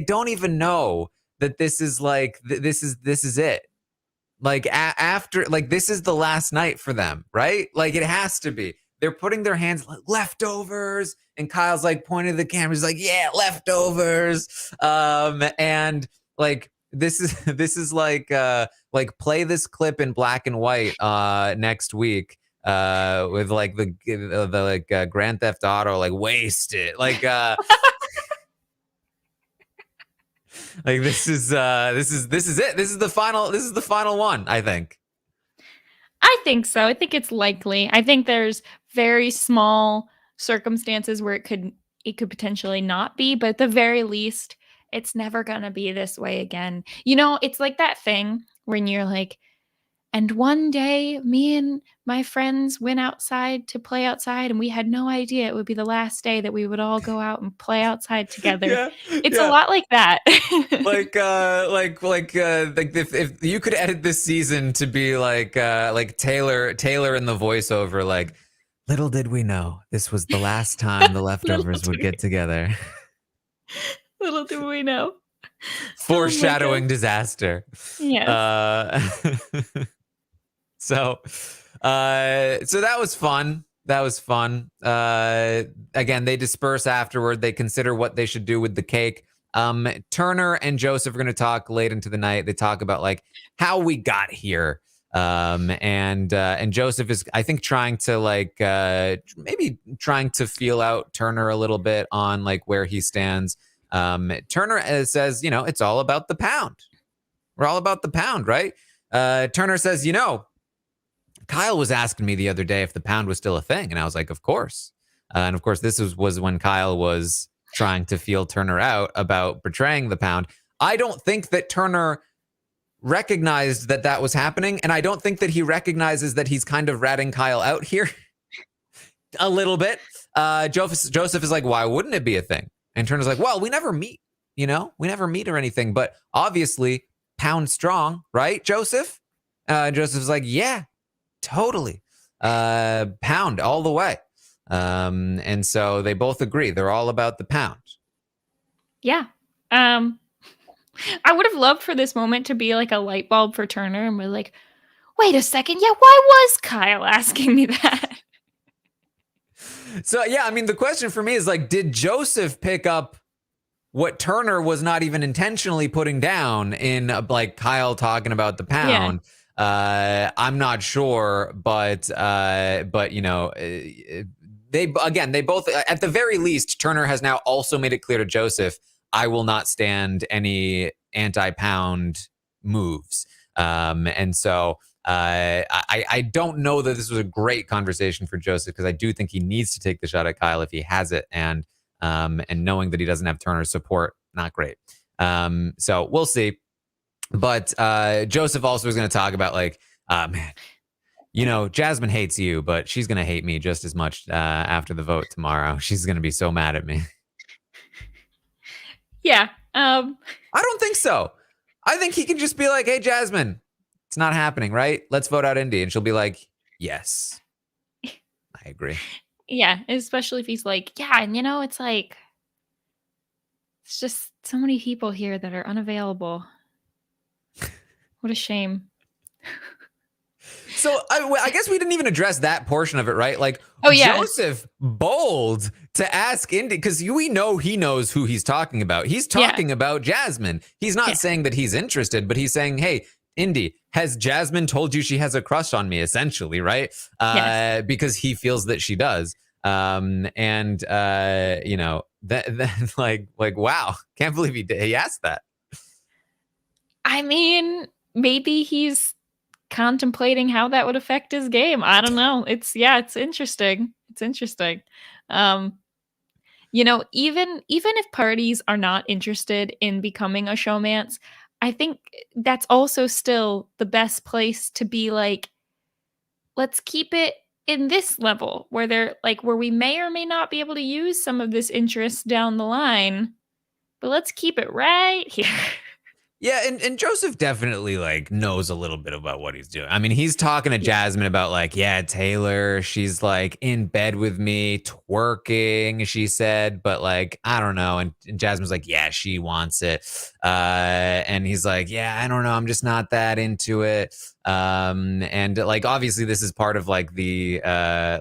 don't even know that this is like this is it. Like after, like this is the last night for them, right? Like it has to be. They're putting their hands like leftovers, and Kyle's like pointing to the camera. He's like, "Yeah, leftovers." And like this is like play this clip in black and white next week with like the Grand Theft Auto, like waste it, like this is it. This is the final one, I think. I think so. I think it's likely. I think there's very small circumstances where it could potentially not be, but at the very least, it's never gonna be this way again. You know, it's like that thing when you're like, and one day me and my friends went outside to play outside and we had no idea it would be the last day that we would all go out and play outside together. Yeah, It's a yeah. lot like that. Like if you could edit this season to be like Taylor in the voiceover, like, little did we know this was the last time the Little leftovers would do get together. little do we know. Oh my Foreshadowing god. disaster. Yes. Uh, so so that was fun. That was fun. Again, they disperse afterward. They consider what they should do with the cake. Turner and Joseph are going to talk late into the night. They talk about like how we got here. And Joseph is, I think, trying to like maybe trying to feel out Turner a little bit on like where he stands. Turner says, you know, it's all about the pound. We're all about the pound, right? Turner says, you know, Kyle was asking me the other day if the pound was still a thing, and I was like, of course. And of course, this was when Kyle was trying to feel Turner out about betraying the pound. I don't think that Turner recognized that that was happening, and I don't think that he recognizes that he's kind of ratting Kyle out here a little bit. Joseph is like, why wouldn't it be a thing? And Turner's like, well, we never meet, you know, we never meet or anything, but obviously pound strong, right, Joseph? Joseph's like, yeah, totally. Pound all the way. And so they both agree. They're all about the pound. Yeah. I would have loved for this moment to be like a light bulb for Turner and we're like, wait a second. Yeah, why was Kyle asking me that? So, yeah, I mean, the question for me is like, did Joseph pick up what Turner was not even intentionally putting down in like Kyle talking about the pound? Yeah. I'm not sure, but you know, they both, at the very least, Turner has now also made it clear to Joseph, I will not stand any anti-pound moves. And so I don't know that this was a great conversation for Joseph, because I do think he needs to take the shot at Kyle if he has it, and knowing that he doesn't have Turner's support, not great. So we'll see. But Joseph also is going to talk about like, man, you know, Jasmine hates you, but she's going to hate me just as much after the vote tomorrow. She's going to be so mad at me. Yeah. I don't think so. I think he can just be like, hey, Jasmine, it's not happening, right? Let's vote out Indy. And she'll be like, yes, I agree. Yeah, especially if he's like, yeah, and you know, it's like, it's just so many people here that are unavailable. What a shame. So I guess we didn't even address that portion of it, right? Like, oh, yeah. Joseph bold to ask Indy, because we know he knows who he's talking about. He's talking about Jasmine. He's not saying that he's interested, but he's saying, hey, Indy, has Jasmine told you she has a crush on me, essentially, right? Yes. Because he feels that she does. You know, that like, wow, can't believe he asked that. I mean, maybe he's contemplating how that would affect his game. I don't know. It's interesting. It's interesting. You know, even if parties are not interested in becoming a showmance, I think that's also still the best place to be like, let's keep it in this level where they're like, where we may or may not be able to use some of this interest down the line, but let's keep it right here. Yeah, and Joseph definitely like knows a little bit about what he's doing. I mean, he's talking to Yeah. Jasmine about like, yeah, Taylor, she's like in bed with me, twerking, she said, but like, I don't know. And Jasmine's like, yeah, she wants it. And he's like, yeah, I don't know, I'm just not that into it. And like obviously this is part of like the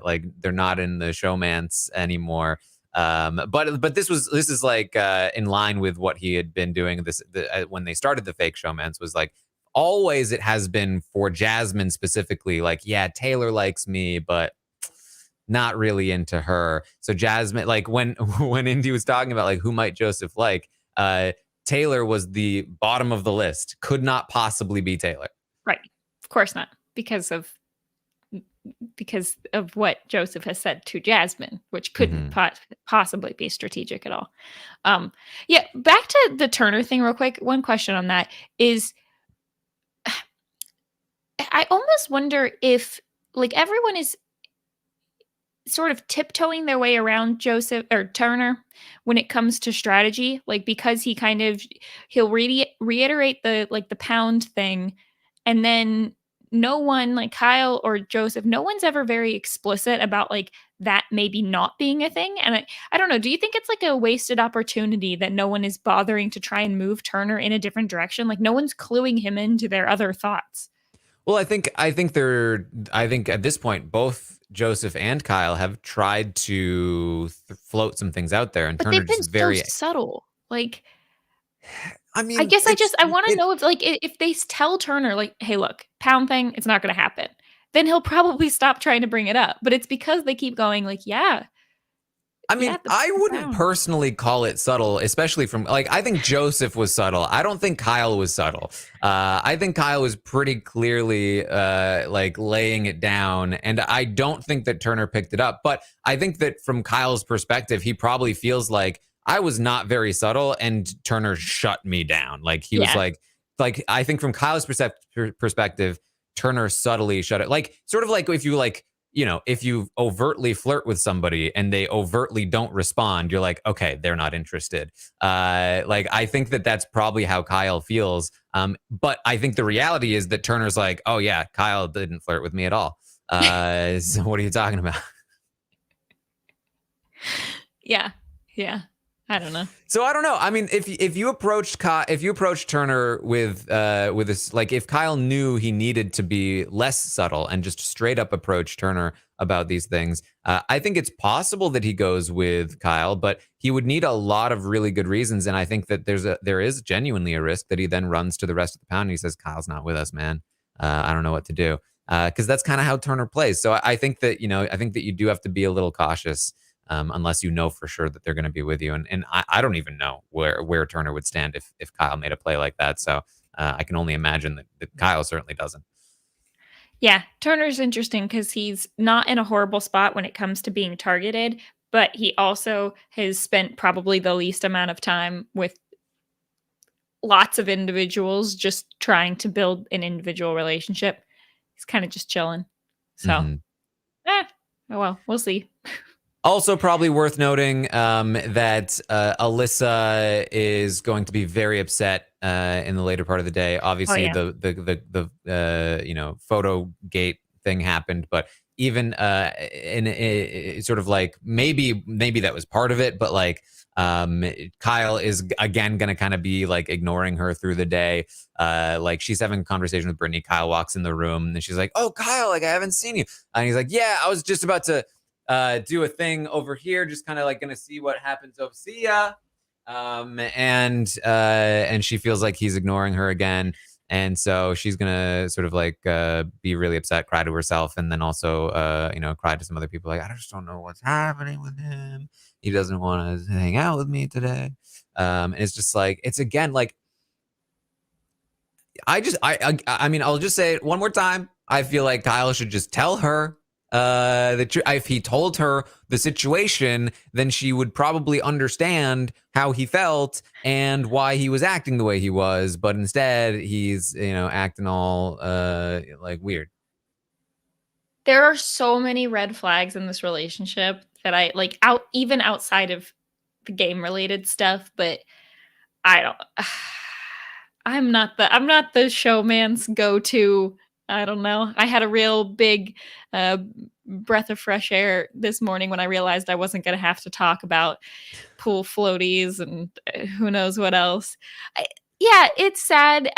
like they're not in the showmance anymore. But this is like in line with what he had been doing when they started the fake showmance was like always it has been for Jasmine specifically like yeah Taylor likes me but not really into her. So Jasmine like when when Indy was talking about like who might Joseph like, Taylor was the bottom of the list, could not possibly be Taylor. Right. Of course not, because of what Joseph has said to Jasmine, which couldn't Hmm. possibly be strategic at all. Yeah, back to the Turner thing real quick. One question on that is I almost wonder if like everyone is sort of tiptoeing their way around Joseph or Turner when it comes to strategy, like because he kind of he'll reiterate the like the pound thing, and then no one like Kyle or Joseph, no one's ever very explicit about like that maybe not being a thing. And I don't know. Do you think it's like a wasted opportunity that no one is bothering to try and move Turner in a different direction? Like no one's cluing him into their other thoughts. Well, I think at this point both Joseph and Kyle have tried to float some things out there, and But Turner they've just been so very. subtle. Like I I mean, guess I wanna it. know if, like, if they tell Turner, like, "Hey, look, pound thing, it's not gonna happen," then he'll probably stop trying to bring it up, but it's because they keep going like, "Yeah, I yeah, mean, I the wouldn't pound." personally call it subtle, especially from like I think Joseph was subtle. I don't think Kyle was subtle. I think Kyle was pretty clearly like laying it down, and I don't think that Turner picked it up. But I think that from Kyle's perspective, he probably feels like I was not very subtle, and Turner shut me down. Like he was Yeah. like I think from Kyle's perspective, Turner subtly shut it. Like sort of like if you like if you overtly flirt with somebody and they overtly don't respond, you're like, okay, they're not interested. Like, I think that that's probably how Kyle feels. But I think the reality is that Turner's like, oh, yeah, Kyle didn't flirt with me at all. So what are you talking about? Yeah. Yeah. I don't know. So I don't know. I mean, if you approached if you approached Turner with this, like if Kyle knew he needed to be less subtle and just straight up approach Turner about these things, I think it's possible that he goes with Kyle, but he would need a lot of really good reasons. And I think that there is genuinely a risk that he then runs to the rest of the pound and he says, "Kyle's not with us, man. I don't know what to do." Because that's kind of how Turner plays. So I think that I think that you do have to be a little cautious, unless you know for sure that they're going to be with you. And I don't even know where Turner would stand if Kyle made a play like that. So I can only imagine that Kyle certainly doesn't. Yeah, Turner's interesting because he's not in a horrible spot when it comes to being targeted, but he also has spent probably the least amount of time with lots of individuals just trying to build an individual relationship. He's kinda just chilling. So, Hmm. eh, oh well, we'll see. Also, probably worth noting that Alyssa is going to be very upset in the later part of the day. Oh, Obviously, yeah. the photo gate thing happened, but even in sort of like maybe that was part of it, but like Kyle is again going to kind of be like ignoring her through the day. Like she's having a conversation with Brittany. Kyle walks in the room and she's like, "Oh, Kyle, like I haven't seen you," and he's like, "Yeah, I was just about to." Do a thing over here, just kind of like gonna see what happens. Over, see ya. And she feels like he's ignoring her again, and so she's gonna sort of like be really upset, cry to herself, and then also cry to some other people. Like I just don't know what's happening with him. He doesn't want to hang out with me today. And it's just like it's again like I mean, I'll just say it one more time. I feel like Kyle should just tell her that if he told her the situation, then she would probably understand how he felt and why he was acting the way he was. But instead, he's acting all like weird. There are so many red flags in this relationship that I like out even outside of the game related stuff, but I don't I'm not the showman's go-to. I don't know. I had a real big uh, breath of fresh air this morning when I realized I wasn't going to have to talk about pool floaties and who knows what else. Yeah, it's sad.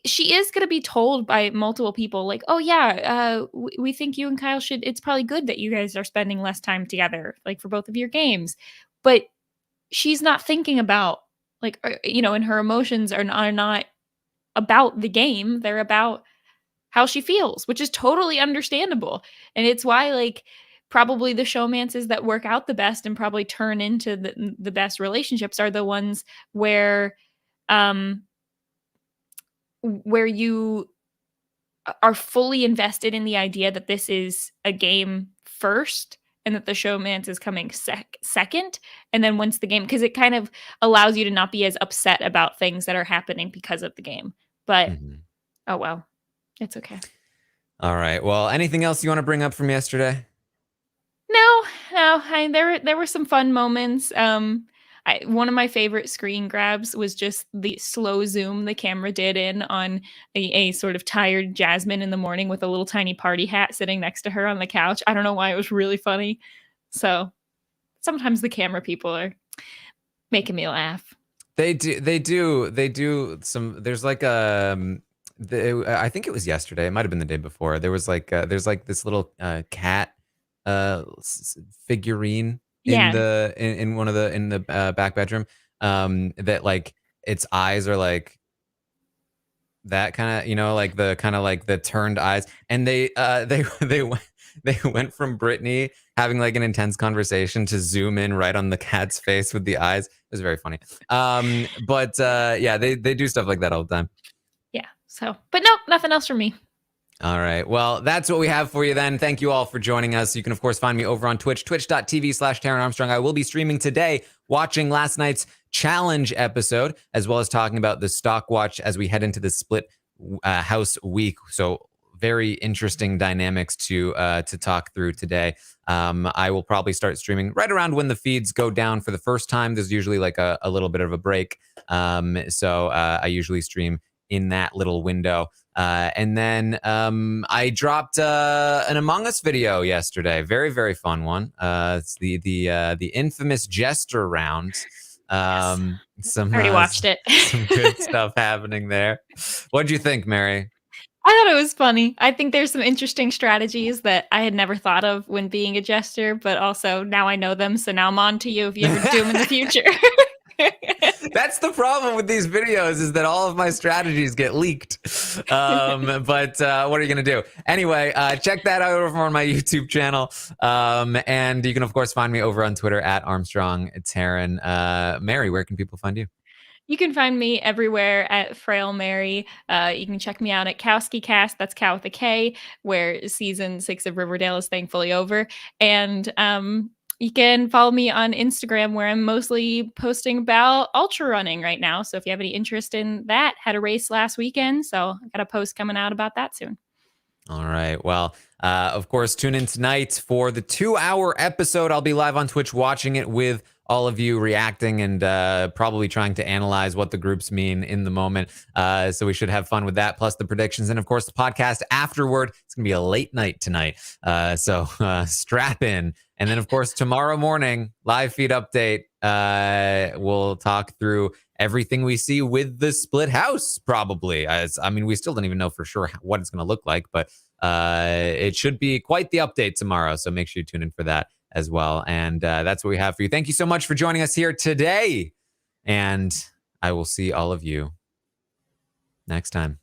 She is going to be told by multiple people, like, "Oh yeah, we think you and Kyle should. It's probably good that you guys are spending less time together, like for both of your games." But she's not thinking about like and her emotions are not about the game. They're about how she feels, which is totally understandable. And it's why like probably the showmances that work out the best and probably turn into the best relationships are the ones where um where you are fully invested in the idea that this is a game first and that the showmance is coming second. And then once the game, because it kind of allows you to not be as upset about things that are happening because of the game. But Mhm. oh well, it's okay. All right. Well, anything else you want to bring up from yesterday? No, no, there were some fun moments. One of my favorite screen grabs was just the slow zoom the camera did in on a sort of tired Jasmine in the morning with a little tiny party hat sitting next to her on the couch. I don't know why it was really funny. So sometimes the camera people are making me laugh. They do some. There's like I think it was yesterday. It might have been the day before. There was like there's like this little cat figurine in Yeah. the in one of the in the back bedroom that like its eyes are like that kind of, like the kind of like the turned eyes, and they went from Brittany having like an intense conversation to zoom in right on the cat's face with the eyes. It was very funny. But yeah, they do stuff like that all the time. Yeah. So, but no, nothing else from me. All right. Well, that's what we have for you then. Thank you all for joining us. You can, of course, find me over on Twitch, twitch.tv/Taran Armstrong. I will be streaming today, watching last night's challenge episode, as well as talking about the stock watch as we head into the split house week. So very interesting dynamics to talk through today. I will probably start streaming right around when the feeds go down for the first time. There's usually like a little bit of a break. So I usually stream in that little window. And then I dropped an Among Us video yesterday. Very, very fun one. It's the infamous jester round. Yes. Some I already watched it. some good stuff happening there. What'd you think, Mary? I thought it was funny. I think there's some interesting strategies that I had never thought of when being a jester, but also now I know them. So now I'm on to you if you ever do them in the future. That's the problem with these videos, is that all of my strategies get leaked. But what are you going to do? Anyway, check that out over on my YouTube channel. And you can, of course, find me over on Twitter at Armstrong Taran. Mary, where can people find you? You can find me everywhere at Frail Mary. You can check me out at Kowski Cast. That's Cow with a K, where season 6 of Riverdale is thankfully over. And you can follow me on Instagram, where I'm mostly posting about ultra running right now. So if you have any interest in that, had a race last weekend. So I got a post coming out about that soon. All right. Well, of course, tune in tonight for the 2-hour episode. I'll be live on Twitch watching it with all of you, reacting and probably trying to analyze what the groups mean in the moment. So we should have fun with that, plus the predictions. And of course, the podcast afterward. It's going to be a late night tonight. So strap in. And then, of course, tomorrow morning, live feed update. We'll talk through everything we see with the split house, probably. I mean, we still don't even know for sure what it's going to look like, but it should be quite the update tomorrow. So make sure you tune in for that as well. And that's what we have for you. Thank you so much for joining us here today. And I will see all of you next time.